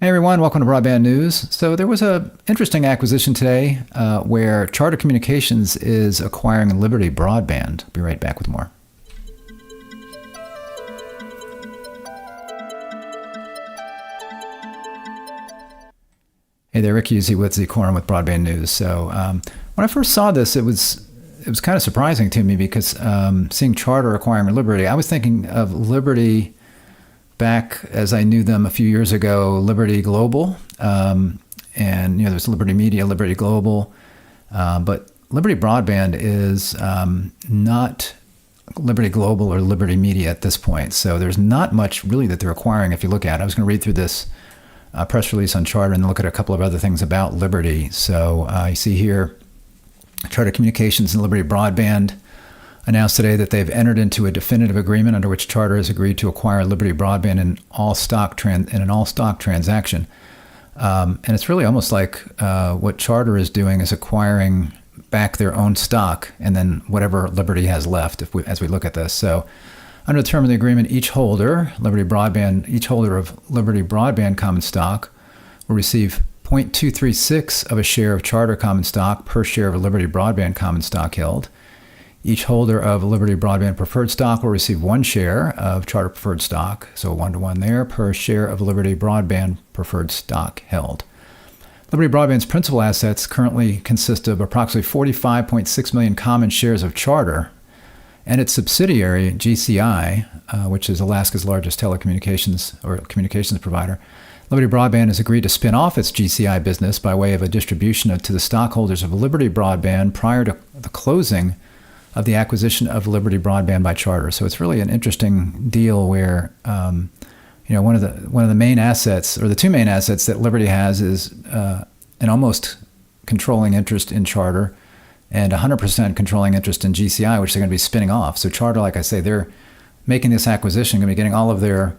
Hey everyone, welcome to Broadband News. So there was an interesting acquisition today where Charter Communications is acquiring Liberty Broadband. I'll be right back with more. Hey there, Rick Uzzi with Quorum with Broadband News. So when I first saw this, it was kind of surprising to me because seeing Charter acquiring Liberty, I was thinking of Liberty back as I knew them a few years ago, Liberty Global, and there's Liberty Media, Liberty Global, but Liberty Broadband is not Liberty Global or Liberty Media at this point. So there's not much really that they're acquiring if you look at it. I was going to read through this press release on Charter and look at a couple of other things about Liberty. So you see here, Charter Communications and Liberty Broadband announced today that they've entered into a definitive agreement under which Charter has agreed to acquire Liberty Broadband in an all-stock transaction. And it's really almost like what Charter is doing is acquiring back their own stock and then whatever Liberty has left as we look at this. So under the term of the agreement, each holder of Liberty Broadband common stock will receive 0.236 of a share of Charter common stock per share of Liberty Broadband common stock held. Each holder of Liberty Broadband preferred stock will receive one share of Charter preferred stock, so 1-to-1 there, per share of Liberty Broadband preferred stock held. Liberty Broadband's principal assets currently consist of approximately 45.6 million common shares of Charter, and its subsidiary, GCI, which is Alaska's largest telecommunications or communications provider. Liberty Broadband has agreed to spin off its GCI business by way of a distribution to the stockholders of Liberty Broadband prior to the closing of the acquisition of Liberty Broadband by Charter. So it's really an interesting deal where, one of the main assets, or the two main assets that Liberty has, is an almost controlling interest in Charter and 100% controlling interest in GCI, which they're going to be spinning off. So Charter, like I say, they're making this acquisition, going to be getting all of their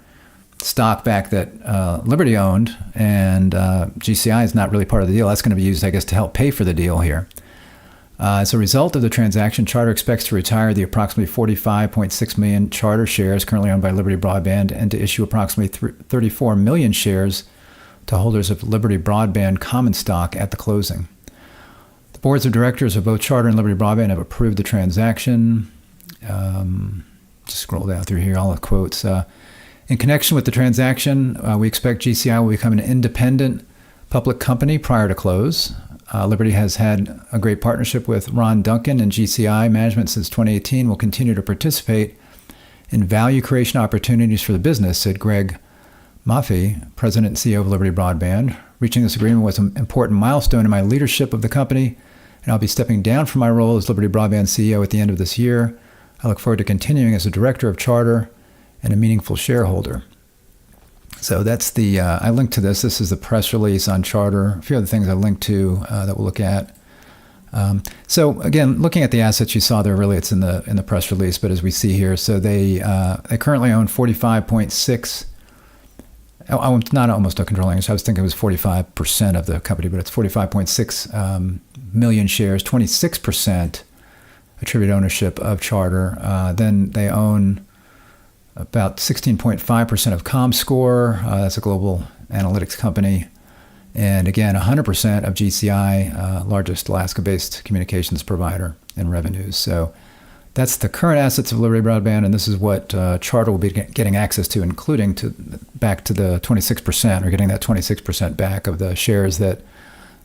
stock back that Liberty owned, and GCI is not really part of the deal. That's going to be used, I guess, to help pay for the deal here. As a result of the transaction, Charter expects to retire the approximately 45.6 million Charter shares currently owned by Liberty Broadband and to issue approximately 34 million shares to holders of Liberty Broadband common stock at the closing. The boards of directors of both Charter and Liberty Broadband have approved the transaction. Just scroll down through here, all the quotes. In connection with the transaction, we expect GCI will become an independent public company prior to close. Liberty has had a great partnership with Ron Duncan, and GCI management since 2018 will continue to participate in value creation opportunities for the business, said Greg Maffei, President and CEO of Liberty Broadband. Reaching this agreement was an important milestone in my leadership of the company, and I'll be stepping down from my role as Liberty Broadband CEO at the end of this year. I look forward to continuing as a director of Charter and a meaningful shareholder. So that's I linked to this. This is the press release on Charter. A few other things I linked to that we'll look at. So again, looking at the assets you saw there, really it's in the press release, but as we see here, so they currently own 45.6. Not almost a controlling interest. I was thinking it was 45% of the company, but it's 45.6 million shares, 26% attributed ownership of Charter. Then they own about 16.5% of ComScore. That's a global analytics company. And again, 100% of GCI, largest Alaska-based communications provider in revenues. So that's the current assets of Liberty Broadband, and this is what Charter will be getting access to, including back to the 26%, or getting that 26% back of the shares that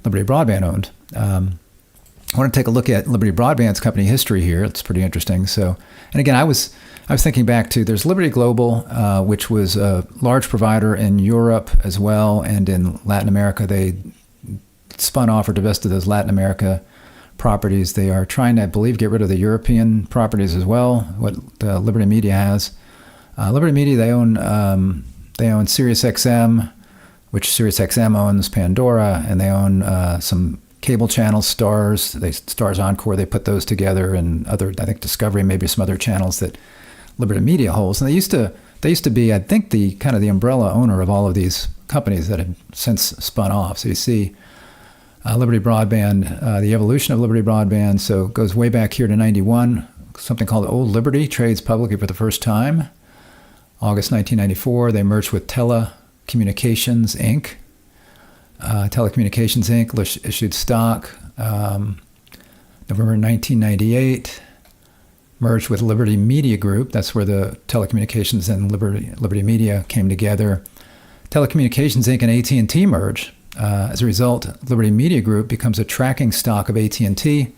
Liberty Broadband owned. I want to take a look at Liberty Broadband's company history here. It's pretty interesting. So, and again, I was thinking back to, there's Liberty Global, which was a large provider in Europe as well, and in Latin America. They spun off or divested those Latin America properties. They are trying to, I believe, get rid of the European properties as well, what Liberty Media has. Liberty Media, they own SiriusXM, which SiriusXM owns Pandora, and they own some cable channels, Stars Encore. They put those together, and other, I think, Discovery, maybe some other channels that Liberty Media holds. And they used to be, I think, the kind of the umbrella owner of all of these companies that have since spun off. So you see Liberty Broadband, the evolution of Liberty Broadband. So it goes way back here to 91. Something called Old Liberty trades publicly for the first time. August 1994, they merged with Telecommunications Inc. Telecommunications Inc. issued stock November 1998. Merged with Liberty Media Group. That's where the telecommunications and Liberty Media came together. Telecommunications Inc. and AT&T merge. As a result, Liberty Media Group becomes a tracking stock of AT&T.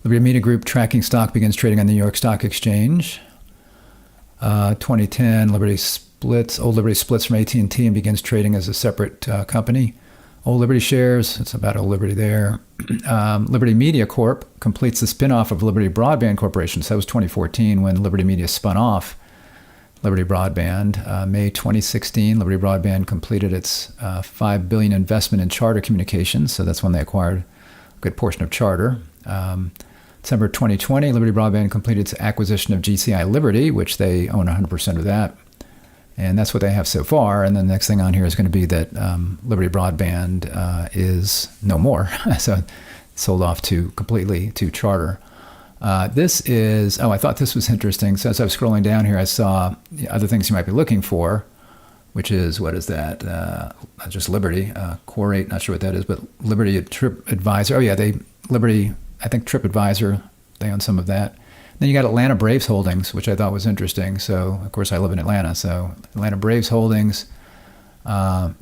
Liberty Media Group tracking stock begins trading on the New York Stock Exchange. 2010, Old Liberty splits from AT&T and begins trading as a separate company. Old Liberty shares, it's about Old Liberty there. Liberty Media Corp completes the spin-off of Liberty Broadband Corporation. So that was 2014 when Liberty Media spun off Liberty Broadband. May 2016, Liberty Broadband completed its $5 billion investment in Charter Communications. So that's when they acquired a good portion of Charter. December 2020, Liberty Broadband completed its acquisition of GCI Liberty, which they own 100% of that. And that's what they have so far. And then the next thing on here is going to be that Liberty Broadband is no more. So sold off completely to Charter. This is, I thought this was interesting. So as I was scrolling down here, I saw other things you might be looking for, which is, what is that? Just Liberty, Core 8, not sure what that is, but Liberty TripAdvisor. Oh yeah, I think TripAdvisor, they own some of that. Then you got Atlanta Braves Holdings, which I thought was interesting. So, of course, I live in Atlanta. So Atlanta Braves Holdings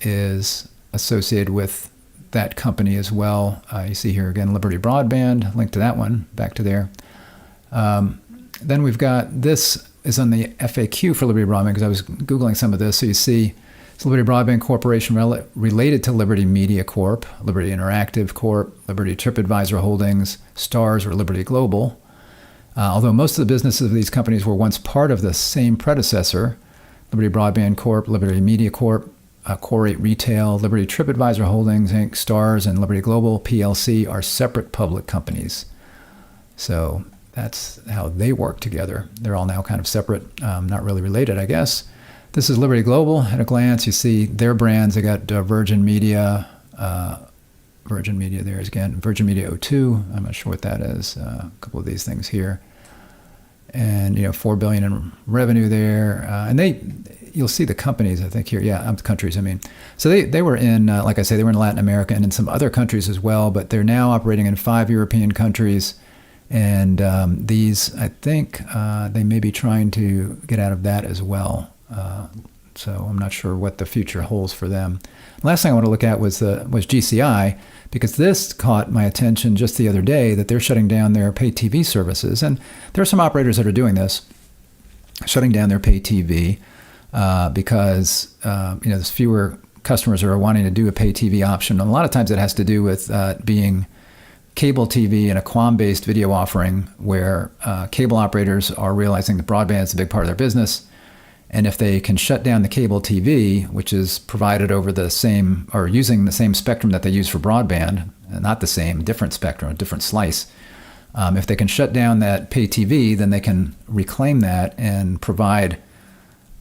is associated with that company as well. You see here again, Liberty Broadband, link to that one, back to there. Then we've got, this is on the FAQ for Liberty Broadband because I was Googling some of this. So you see it's Liberty Broadband Corporation related to Liberty Media Corp, Liberty Interactive Corp, Liberty TripAdvisor Holdings, Stars, or Liberty Global. Although most of the businesses of these companies were once part of the same predecessor, Liberty Broadband Corp, Liberty Media Corp, Core 8 Retail, Liberty TripAdvisor Holdings, Inc., Stars, and Liberty Global PLC are separate public companies. So that's how they work together. They're all now kind of separate, not really related, I guess. This is Liberty Global. At a glance, you see their brands. They got Virgin Media there is again, Virgin Media O2. I'm not sure what that is. A couple of these things here. And, $4 billion in revenue there. And you'll see the companies, I think here. Yeah, countries, I mean. So they were in, like I say, they were in Latin America and in some other countries as well, but they're now operating in 5 European countries. And these, I think, they may be trying to get out of that as well. So I'm not sure what the future holds for them. Last thing I want to look at was GCI, because this caught my attention just the other day that they're shutting down their pay TV services. And there are some operators that are doing this, shutting down their pay TV because there's fewer customers that are wanting to do a pay TV option. And a lot of times it has to do with being cable TV and a QAM-based video offering where cable operators are realizing that broadband is a big part of their business. And if they can shut down the cable TV, which is provided over the same, or using the same spectrum that they use for broadband, not the same, different spectrum, a different slice, if they can shut down that pay TV, then they can reclaim that and provide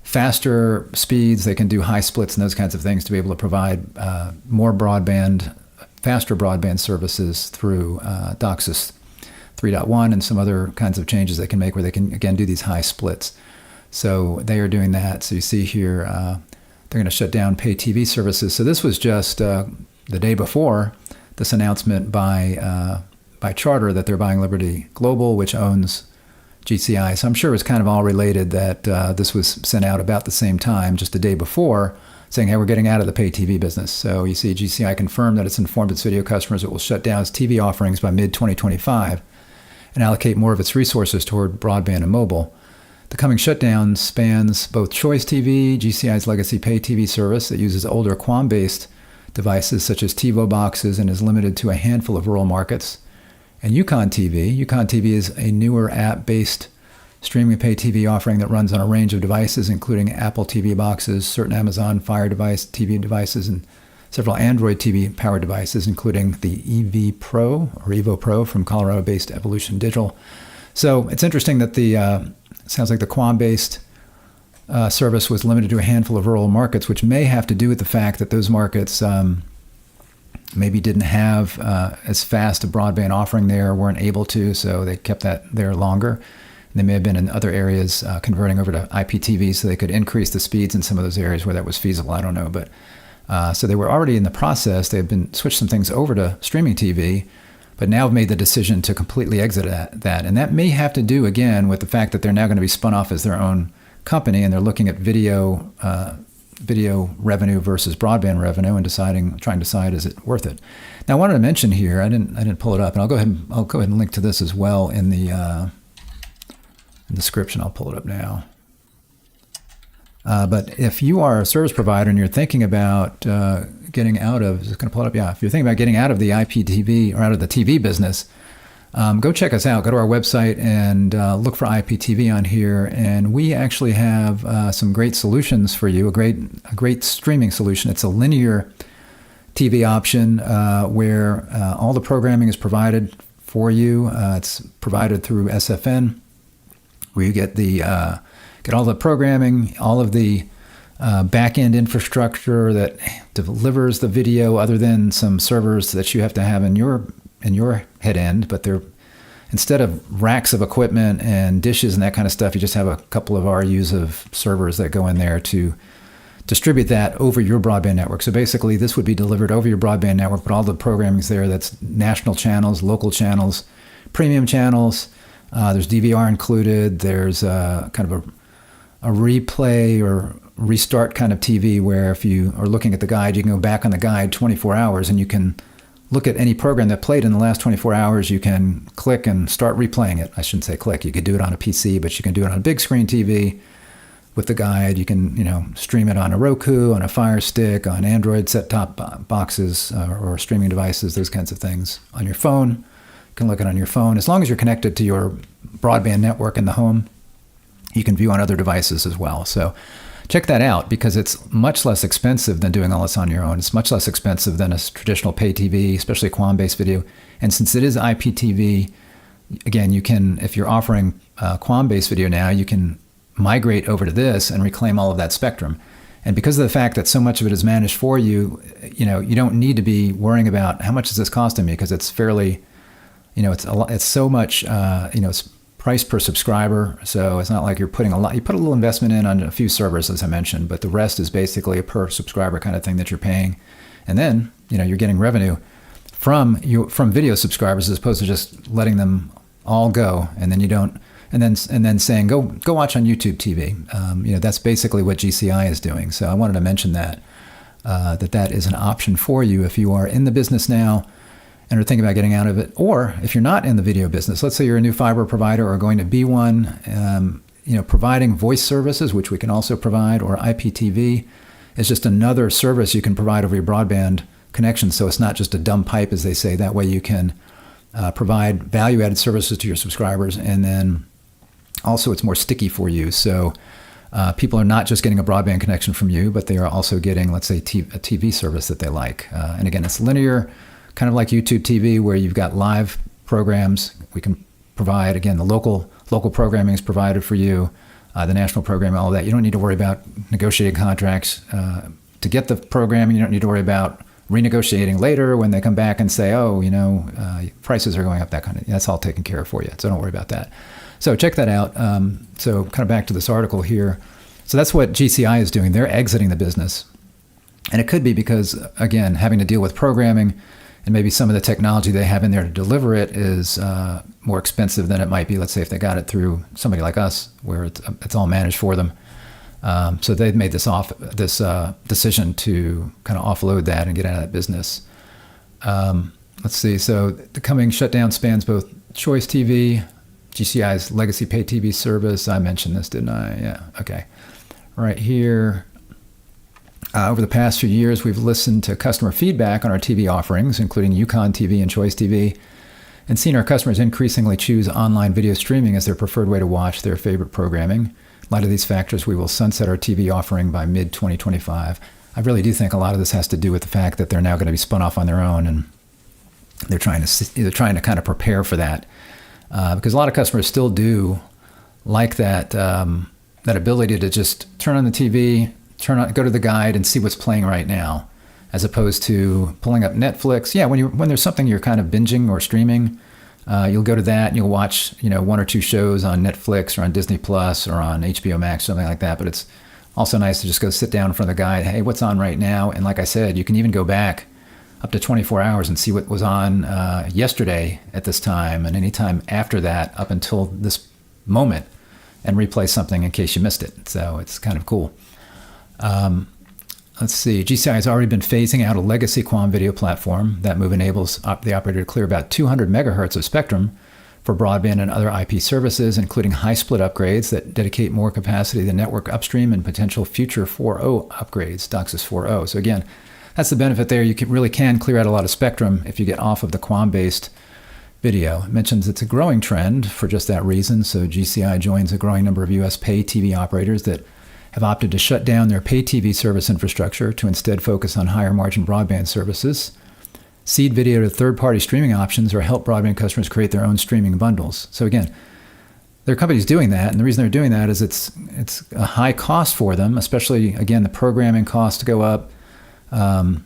faster speeds. They can do high splits and those kinds of things to be able to provide more broadband, faster broadband services through DOCSIS 3.1 and some other kinds of changes they can make where they can, again, do these high splits. So they are doing that. So you see here, they're going to shut down pay TV services. So this was just the day before this announcement by Charter that they're buying Liberty Global, which owns GCI. So I'm sure it was kind of all related that this was sent out about the same time, just the day before, saying, hey, we're getting out of the pay TV business. So you see GCI confirmed that it's informed its video customers it will shut down its TV offerings by mid-2025 and allocate more of its resources toward broadband and mobile. The coming shutdown spans both Choice TV, GCI's legacy pay TV service that uses older QAM-based devices such as TiVo boxes and is limited to a handful of rural markets, and Yukon TV. Yukon TV is a newer app-based streaming pay TV offering that runs on a range of devices, including Apple TV boxes, certain Amazon Fire TV devices, and several Android TV-powered devices, including the EV Pro or Evo Pro from Colorado-based Evolution Digital. So it's interesting that sounds like the QAM-based service was limited to a handful of rural markets, which may have to do with the fact that those markets maybe didn't have as fast a broadband offering there, weren't able to, so they kept that there longer. And they may have been in other areas converting over to IPTV so they could increase the speeds in some of those areas where that was feasible. I don't know, but So they were already in the process. They've been switched some things over to streaming TV, but now have made the decision to completely exit that. And that may have to do, again, with the fact that they're now going to be spun off as their own company, and they're looking at video revenue versus broadband revenue and trying to decide, is it worth it? Now, I wanted to mention here, I didn't pull it up, and I'll go ahead and link to this as well in the description. I'll pull it up now. But if you are a service provider and you're thinking about getting out of, is it going to pull it up? Yeah. If you're thinking about getting out of the IPTV or out of the TV business, go check us out. Go to our website and look for IPTV on here. And we actually have some great solutions for you, a great streaming solution. It's a linear TV option where all the programming is provided for you. It's provided through SFN, where you get all the programming, all of the back-end infrastructure that delivers the video, other than some servers that you have to have in your head end. But they're, instead of racks of equipment and dishes and that kind of stuff, you just have a couple of RUs of servers that go in there to distribute that over your broadband network. So basically, this would be delivered over your broadband network, but all the programming's there. That's national channels, local channels, premium channels. There's DVR included. There's kind of a replay or restart kind of TV, where if you are looking at the guide, you can go back on the guide 24 hours and you can look at any program that played in the last 24 hours. You can click and start replaying it. I shouldn't say click. You could do it on a PC, but you can do it on a big screen TV with the guide. You can, stream it on a Roku, on a Fire Stick, on Android set-top boxes or streaming devices, those kinds of things. On your phone, you can look at it on your phone. As long as you're connected to your broadband network in the home, you can view on other devices as well. So check that out, because it's much less expensive than doing all this on your own. It's much less expensive than a traditional pay TV, especially QAM-based video. And since it is IPTV, again, you can, if you're offering QAM-based video now, you can migrate over to this and reclaim all of that spectrum. And because of the fact that so much of it is managed for you, you don't need to be worrying about how much is this costing me, because it's fairly, it's so much, it's price per subscriber. So it's not like you're putting you put a little investment in on a few servers, as I mentioned, but the rest is basically a per subscriber kind of thing that you're paying. And then, you're getting revenue from video subscribers, as opposed to just letting them all go. And then and then saying, go watch on YouTube TV. That's basically what GCI is doing. So I wanted to mention that is an option for you if you are in the business now and are thinking about getting out of it. Or if you're not in the video business, let's say you're a new fiber provider or going to be one, providing voice services, which we can also provide, or IPTV is just another service you can provide over your broadband connection. So it's not just a dumb pipe, as they say. That way you can provide value-added services to your subscribers, and then also it's more sticky for you. So people are not just getting a broadband connection from you, but they are also getting, let's say, a TV service that they like. And again, it's linear, kind of like YouTube TV, where you've got live programs. We can provide, again, the local programming is provided for you, the national programming, all of that. You don't need to worry about negotiating contracts to get the programming. You don't need to worry about renegotiating later when they come back and say, prices are going up, that kind of, that's all taken care of for you. So don't worry about that. So check that out. So kind of back to this article here. So that's what GCI is doing. They're exiting the business. And it could be because, again, having to deal with programming and maybe some of the technology they have in there to deliver it is more expensive than it might be, let's say, if they got it through somebody like us, where it's all managed for them. So they've made this decision to kind of offload that and get out of that business. Let's see. So the coming shutdown spans both Choice TV, GCI's legacy pay TV service. I mentioned this, didn't I? Yeah. Okay. Right here. Over the past few years, we've listened to customer feedback on our TV offerings, including Yukon TV and Choice TV, and seen our customers increasingly choose online video streaming as their preferred way to watch their favorite programming. In light of these factors, we will sunset our TV offering by mid-2025. I really do think a lot of this has to do with the fact that they're now going to be spun off on their own, and they're trying to kind of prepare for that. Because a lot of customers still do like that ability to just turn on the TV, go to the guide and see what's playing right now, as opposed to pulling up Netflix. Yeah, when there's something you're kind of binging or streaming, you'll go to that and you'll watch one or two shows on Netflix or on Disney Plus or on HBO Max, something like that. But it's Also nice to just go sit down in front of the guide. Hey, what's on right now? And like I said, you can even go back up to 24 hours and see what was on yesterday at this time and any time after that up until this moment and replay something in case you missed it. So it's kind of cool. Let's see. GCI has already been phasing out a legacy QAM video platform. That move enables the operator to clear about 200 megahertz of spectrum for broadband and other IP services, including high split upgrades that dedicate more capacity to the network upstream and potential future 4.0 upgrades, DOCSIS 4.0. So again, that's the benefit there. You really can clear out a lot of spectrum if you get off of the QAM-based video. It mentions it's a growing trend for just that reason. So GCI joins a growing number of U.S. pay TV operators that have opted to shut down their pay TV service infrastructure to instead focus on higher margin broadband services, seed video to third-party streaming options, or help broadband customers create their own streaming bundles. So again, there are companies doing that, and the reason they're doing that is it's a high cost for them, especially, again, the programming costs to go up, and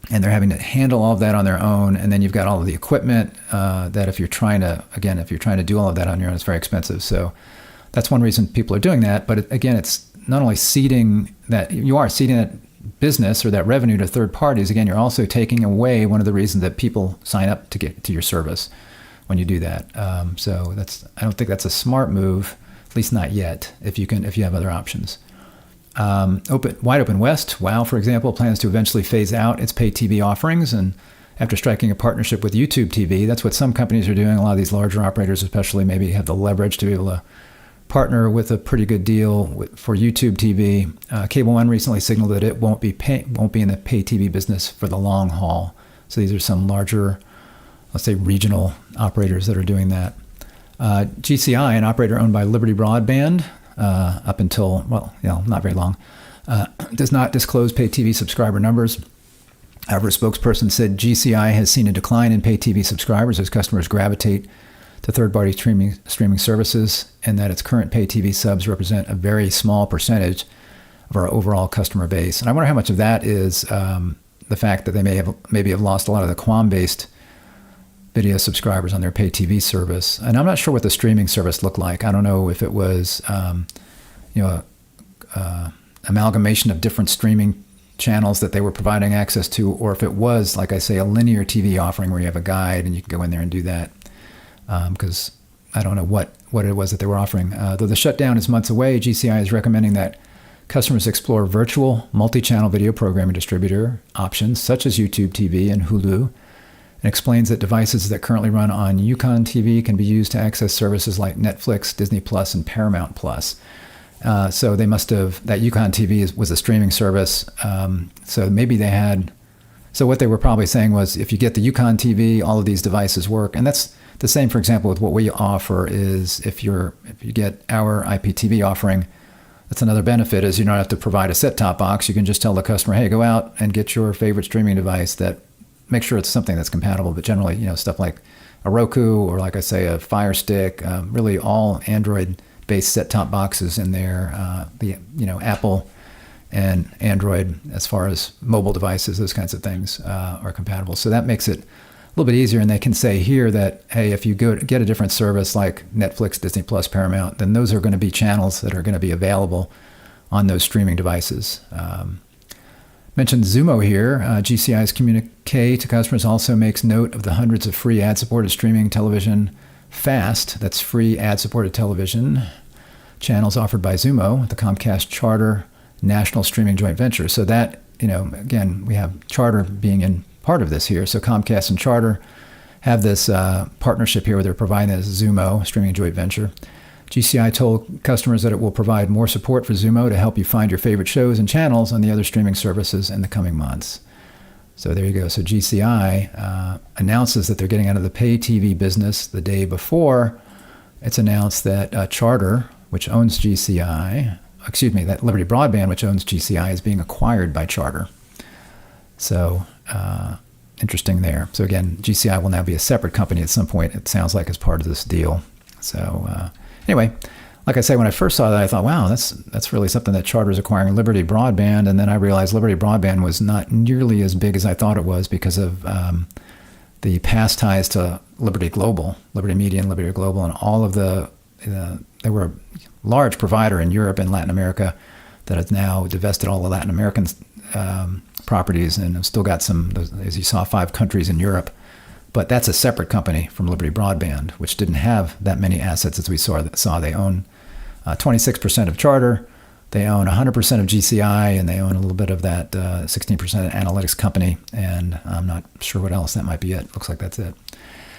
they're having to handle all of that on their own, and then you've got all of the equipment that if you're trying to do all of that on your own, it's very expensive. So that's one reason people are doing that, but again, it's not only seeding that business or that revenue to third parties. Again, you're also taking away one of the reasons that people sign up to get to your service when you do that. So I don't think that's a smart move, at least not yet. If you have other options. Wide Open West, WOW, for example, plans to eventually phase out its pay TV offerings, and after striking a partnership with YouTube TV, that's what some companies are doing. A lot of these larger operators, especially, maybe have the leverage to be able to partner with a pretty good deal for YouTube TV. Cable One recently signaled that it won't be in the pay TV business for the long haul. So these are some larger, let's say, regional operators that are doing that. GCI, an operator owned by Liberty Broadband, up until, not very long, does not disclose pay TV subscriber numbers. However, a spokesperson said GCI has seen a decline in pay TV subscribers as customers gravitate to third-party streaming services, and that its current pay TV subs represent a very small percentage of our overall customer base. And I wonder how much of that is the fact that they maybe have lost a lot of the QAM-based video subscribers on their pay TV service. And I'm not sure what the streaming service looked like. I don't know if it was amalgamation of different streaming channels that they were providing access to, or if it was, like I say, a linear TV offering where you have a guide and you can go in there and do that. Because I don't know what it was that they were offering. Though the shutdown is months away, GCI is recommending that customers explore virtual multi-channel video programming distributor options such as YouTube TV and Hulu, and explains that devices that currently run on Yukon TV can be used to access services like Netflix, Disney Plus, and Paramount Plus. So they must have, that Yukon TV was a streaming service. So maybe they had, so what they were probably saying was, if you get the Yukon TV, all of these devices work. And that's the same, for example, with what we offer is if you get our IPTV offering, that's another benefit is you don't have to provide a set-top box. You can just tell the customer, hey, go out and get your favorite streaming device that, make sure it's something that's compatible, but generally, stuff like a Roku or, like I say, a Fire Stick, really all Android-based set-top boxes in there, Apple and Android, as far as mobile devices, those kinds of things are compatible. So that makes it a little bit easier, and they can say here that, hey, if you get a different service like Netflix, Disney Plus, Paramount, then those are going to be channels that are going to be available on those streaming devices. Mentioned Xumo here. GCI's communique to customers also makes note of the hundreds of free ad-supported streaming television FAST, that's free ad-supported television channels offered by Xumo, the Comcast Charter National Streaming Joint Venture. So that, again, we have Charter being in part of this here. So Comcast and Charter have this partnership here where they're providing this Xumo streaming joint venture. GCI told customers that it will provide more support for Xumo to help you find your favorite shows and channels on the other streaming services in the coming months. So there you go. So GCI announces that they're getting out of the pay TV business the day before it's announced that Charter, which owns GCI, that Liberty Broadband, which owns GCI, is being acquired by Charter. So interesting there. So again, GCI will now be a separate company at some point, it sounds like, as part of this deal. So anyway, like I say, when I first saw that, I thought, wow, that's really something that Charter is acquiring Liberty Broadband. And then I realized Liberty Broadband was not nearly as big as I thought it was because of the past ties to Liberty Global, Liberty Media and Liberty Global, and all of they were a large provider in Europe and Latin America that has now divested all the Latin American properties and have still got some, as you saw, 5 countries in Europe. But that's a separate company from Liberty Broadband, which didn't have that many assets as we saw. They own 26% of Charter, they own 100% of GCI, and they own a little bit of that 16% analytics company. And I'm not sure what else. That might be it. Looks like that's it.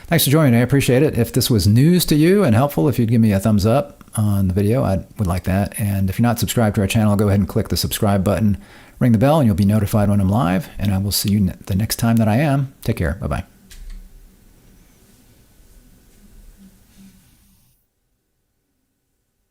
Thanks for joining. I appreciate it. If this was news to you and helpful, if you'd give me a thumbs up on the video, I would like that. And if you're not subscribed to our channel, go ahead and click the subscribe button, ring the bell, and you'll be notified when I'm live. And I will see you the next time that I am. Take care. Bye-bye.